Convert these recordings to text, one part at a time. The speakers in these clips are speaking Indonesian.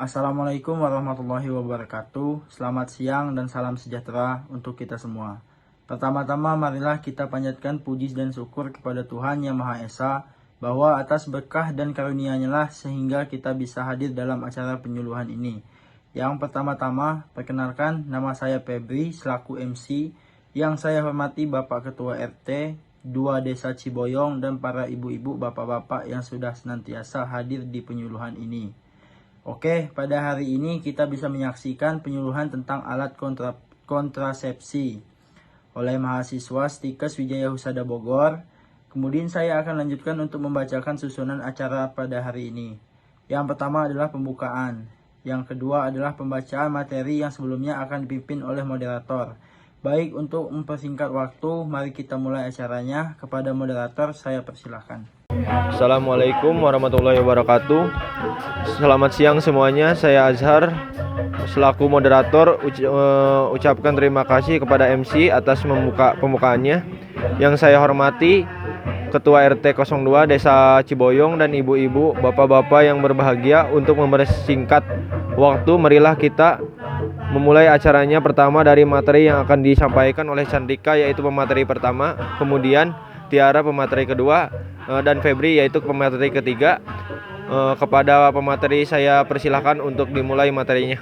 Assalamualaikum warahmatullahi wabarakatuh. Selamat siang dan salam sejahtera untuk kita semua. Pertama-tama marilah kita panjatkan puji dan syukur kepada Tuhan Yang Maha Esa bahwa atas berkah dan karunia-Nya lah sehingga kita bisa hadir dalam acara penyuluhan ini. Yang pertama-tama, perkenalkan nama saya Febri selaku MC. Yang saya hormati Bapak Ketua RT 2 Desa Ciboyong dan para ibu-ibu, bapak-bapak yang sudah senantiasa hadir di penyuluhan ini. Oke, pada hari ini kita bisa menyaksikan penyuluhan tentang alat kontrasepsi oleh mahasiswa Stikes Wijaya Husada Bogor. Kemudian saya akan lanjutkan untuk membacakan susunan acara pada hari ini. Yang pertama adalah pembukaan. Yang kedua adalah pembacaan materi yang sebelumnya akan dipimpin oleh moderator. Baik, untuk mempersingkat waktu, mari kita mulai acaranya. Kepada moderator, saya persilahkan. Assalamualaikum warahmatullahi wabarakatuh. Selamat siang semuanya, saya Azhar selaku moderator ucapkan terima kasih kepada MC atas pembukaannya. Yang saya hormati Ketua RT 02 Desa Ciboyong dan ibu-ibu, bapak-bapak yang berbahagia. Untuk mempersingkat waktu, marilah kita memulai acaranya. Pertama dari materi yang akan disampaikan oleh Chandika, yaitu pemateri pertama, kemudian Tiara pemateri kedua, dan Febri yaitu pemateri ketiga. Kepada pemateri saya persilahkan untuk dimulai materinya.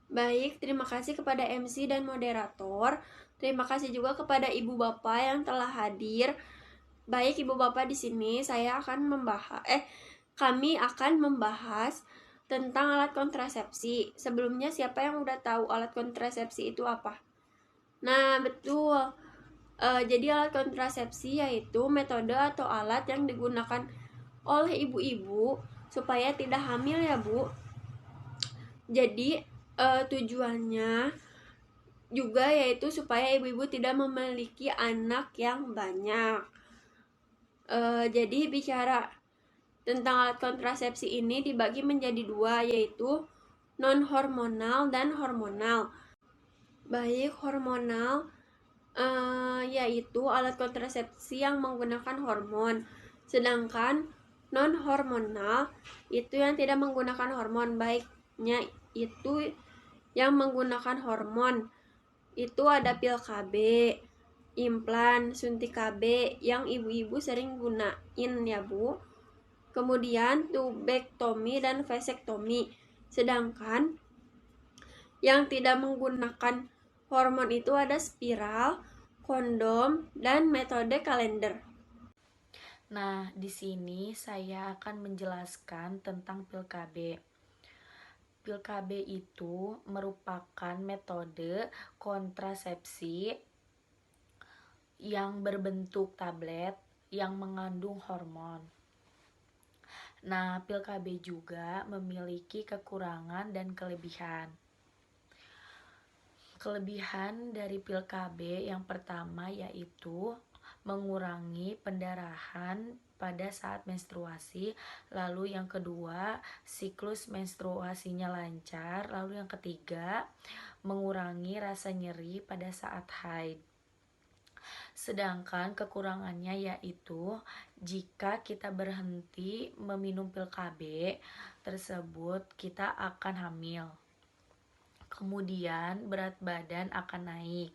Baik, terima kasih kepada MC dan moderator. Terima kasih juga kepada ibu bapak yang telah hadir. Baik, ibu bapak, di sini kami akan membahas tentang alat kontrasepsi. Sebelumnya, siapa yang udah tahu alat kontrasepsi itu apa? Nah, betul. Jadi alat kontrasepsi yaitu metode atau alat yang digunakan oleh ibu-ibu supaya tidak hamil ya, Bu. Jadi tujuannya juga yaitu supaya ibu-ibu tidak memiliki anak yang banyak. Jadi bicara tentang alat kontrasepsi ini dibagi menjadi dua, yaitu non-hormonal dan hormonal. Baik, hormonal yaitu alat kontrasepsi yang menggunakan hormon, sedangkan non-hormonal itu yang tidak menggunakan hormon. Baiknya itu yang menggunakan hormon itu ada pil KB, implan, suntik KB yang ibu-ibu sering gunain ya, Bu. Kemudian tubektomi dan vasektomi. Sedangkan yang tidak menggunakan hormon itu ada spiral, kondom, dan metode kalender. Nah, di sini saya akan menjelaskan tentang pil KB. Pil KB itu merupakan metode kontrasepsi yang berbentuk tablet yang mengandung hormon. Nah, pil KB juga memiliki kekurangan dan kelebihan. Kelebihan dari pil KB yang pertama yaitu mengurangi pendarahan pada saat menstruasi. Lalu yang kedua, siklus menstruasinya lancar. Lalu yang ketiga, mengurangi rasa nyeri pada saat haid. Sedangkan kekurangannya yaitu jika kita berhenti meminum pil KB tersebut, kita akan hamil. Kemudian berat badan akan naik.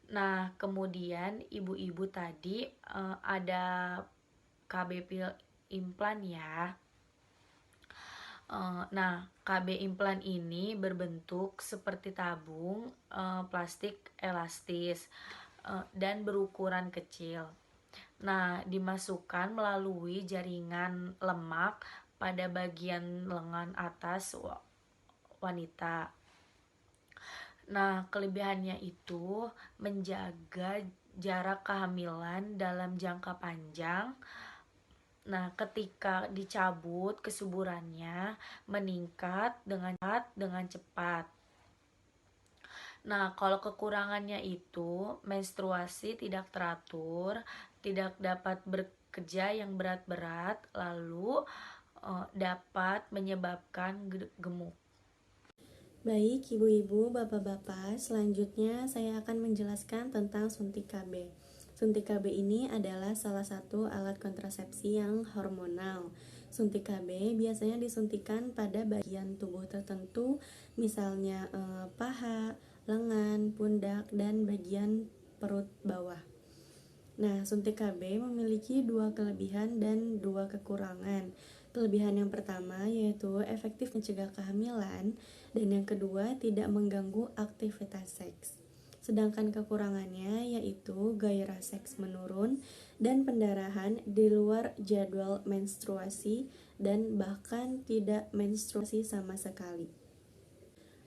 Nah, kemudian ibu-ibu tadi ada KB pil implan ya. Nah, KB implan ini berbentuk seperti tabung plastik elastis dan berukuran kecil. Nah, dimasukkan melalui jaringan lemak pada bagian lengan atas wanita. Nah, kelebihannya itu menjaga jarak kehamilan dalam jangka panjang. Nah, ketika dicabut kesuburannya meningkat dengan cepat. Nah, kalau kekurangannya itu menstruasi tidak teratur, tidak dapat bekerja yang berat-berat, lalu dapat menyebabkan gemuk. Baik, ibu-ibu, bapak-bapak, selanjutnya saya akan menjelaskan tentang suntik KB. Suntik KB ini adalah salah satu alat kontrasepsi yang hormonal. Suntik KB biasanya disuntikan pada bagian tubuh tertentu, misalnya paha, lengan, pundak, dan bagian perut bawah. Nah, suntik KB memiliki dua kelebihan dan dua kekurangan. Kelebihan yang pertama yaitu efektif mencegah kehamilan, dan yang kedua tidak mengganggu aktivitas seks. Sedangkan kekurangannya yaitu gairah seks menurun dan pendarahan di luar jadwal menstruasi dan bahkan tidak menstruasi sama sekali.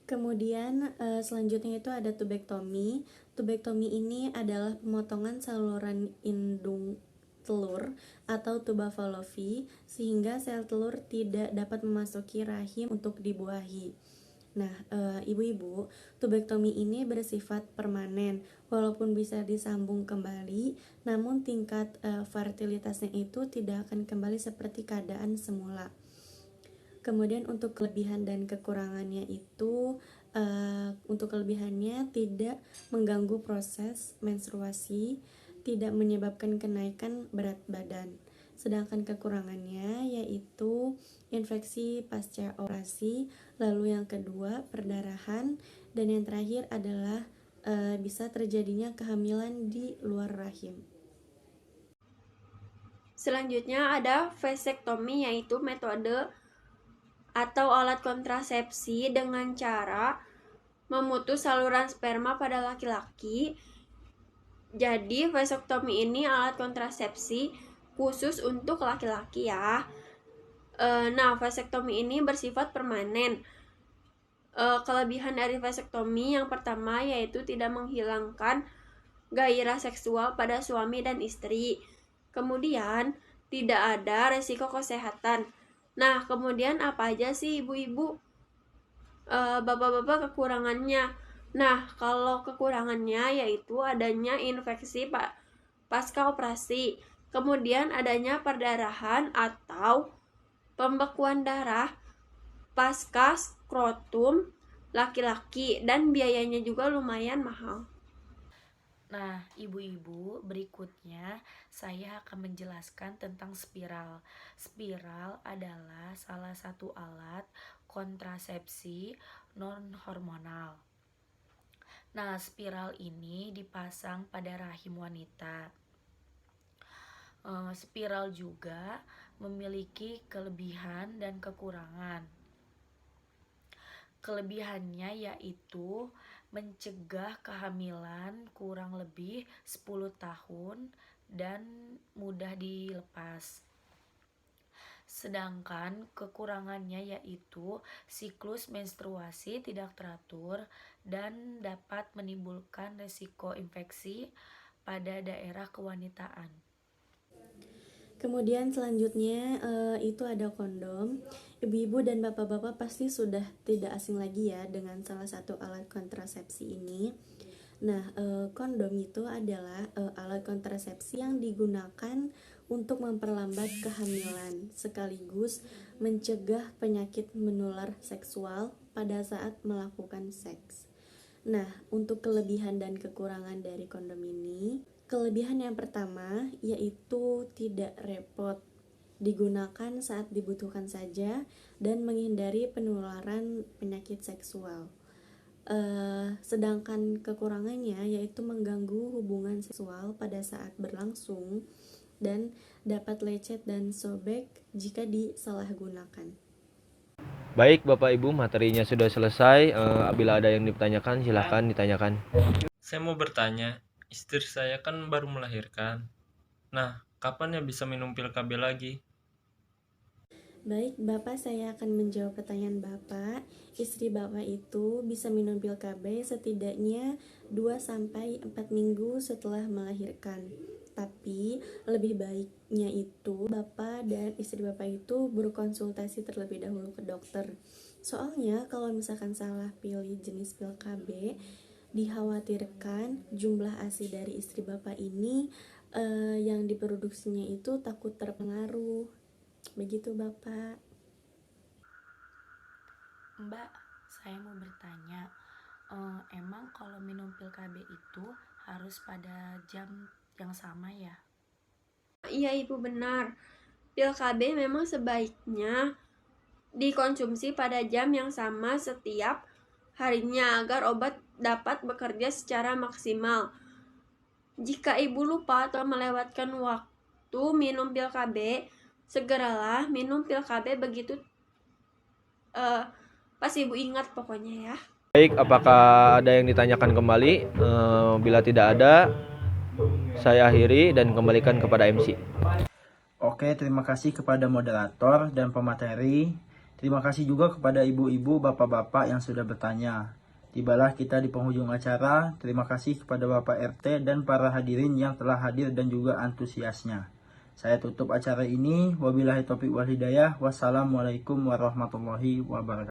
Kemudian selanjutnya itu ada tubektomi. Tubektomi ini adalah pemotongan saluran indung telur atau tuba Fallopi sehingga sel telur tidak dapat memasuki rahim untuk dibuahi. Nah, ibu-ibu, tubektomi ini bersifat permanen, walaupun bisa disambung kembali, namun tingkat fertilitasnya itu tidak akan kembali seperti keadaan semula. Kemudian untuk kelebihan dan kekurangannya itu, untuk kelebihannya tidak mengganggu proses menstruasi, tidak menyebabkan kenaikan berat badan. Sedangkan kekurangannya yaitu infeksi pasca operasi, lalu yang kedua perdarahan, dan yang terakhir adalah bisa terjadinya kehamilan di luar rahim. Selanjutnya ada vasektomi, yaitu metode atau alat kontrasepsi dengan cara memutus saluran sperma pada laki-laki. Jadi vasektomi ini alat kontrasepsi khusus untuk laki-laki ya. Nah, vasektomi ini bersifat permanen. Kelebihan dari vasektomi yang pertama yaitu tidak menghilangkan gairah seksual pada suami dan istri. Kemudian tidak ada resiko kesehatan. Nah, kemudian apa aja sih ibu-ibu, bapak-bapak kekurangannya? Nah, kalau kekurangannya yaitu adanya infeksi pasca operasi, kemudian adanya perdarahan atau pembekuan darah pasca skrotum laki-laki, dan biayanya juga lumayan mahal. Nah, ibu-ibu, berikutnya saya akan menjelaskan tentang spiral. Spiral adalah salah satu alat kontrasepsi non-hormonal. Nah, spiral ini dipasang pada rahim wanita. Spiral juga memiliki kelebihan dan kekurangan. Kelebihannya yaitu mencegah kehamilan kurang lebih 10 tahun dan mudah dilepas. Sedangkan kekurangannya yaitu siklus menstruasi tidak teratur dan dapat menimbulkan risiko infeksi pada daerah kewanitaan. Kemudian selanjutnya itu ada kondom. Ibu-ibu dan bapak-bapak pasti sudah tidak asing lagi ya dengan salah satu alat kontrasepsi ini. Nah, kondom itu adalah alat kontrasepsi yang digunakan untuk memperlambat kehamilan sekaligus mencegah penyakit menular seksual pada saat melakukan seks. Nah, untuk kelebihan dan kekurangan dari kondom ini, kelebihan yang pertama yaitu tidak repot, digunakan saat dibutuhkan saja, dan menghindari penularan penyakit seksual. Sedangkan kekurangannya yaitu mengganggu hubungan seksual pada saat berlangsung dan dapat lecet dan sobek jika disalahgunakan. Baik Bapak Ibu, materinya sudah selesai. Apabila ada yang ditanyakan, silahkan ditanyakan. Saya mau bertanya, istri saya kan baru melahirkan. Nah, kapan ya bisa minum pil KB lagi? Baik, Bapak, saya akan menjawab pertanyaan Bapak. Istri Bapak itu bisa minum pil KB setidaknya 2-4 minggu setelah melahirkan. Tapi lebih baiknya itu Bapak dan istri Bapak itu berkonsultasi terlebih dahulu ke dokter. Soalnya kalau misalkan salah pilih jenis pil KB, dikhawatirkan jumlah ASI dari istri Bapak ini yang diproduksinya itu takut terpengaruh. Begitu Bapak. Mbak, saya mau bertanya, emang kalau minum pil KB itu harus pada jam yang sama ya? Iya ibu, benar. pil KB memang sebaiknya dikonsumsi pada jam yang sama setiap harinya agar obat dapat bekerja secara maksimal. Jika ibu lupa atau melewatkan waktu minum pil KB, segeralah minum pil KB begitu pas ibu ingat pokoknya ya. Baik, apakah ada yang ditanyakan kembali? Bila tidak ada, saya akhiri dan kembalikan kepada MC. Oke, terima kasih kepada moderator dan pemateri. Terima kasih juga kepada ibu-ibu, bapak-bapak yang sudah bertanya. Tibalah kita di penghujung acara. Terima kasih kepada Bapak RT dan para hadirin yang telah hadir dan juga antusiasnya. Saya tutup acara ini. Wabillahi taufiq wal hidayah. Wassalamualaikum warahmatullahi wabarakatuh.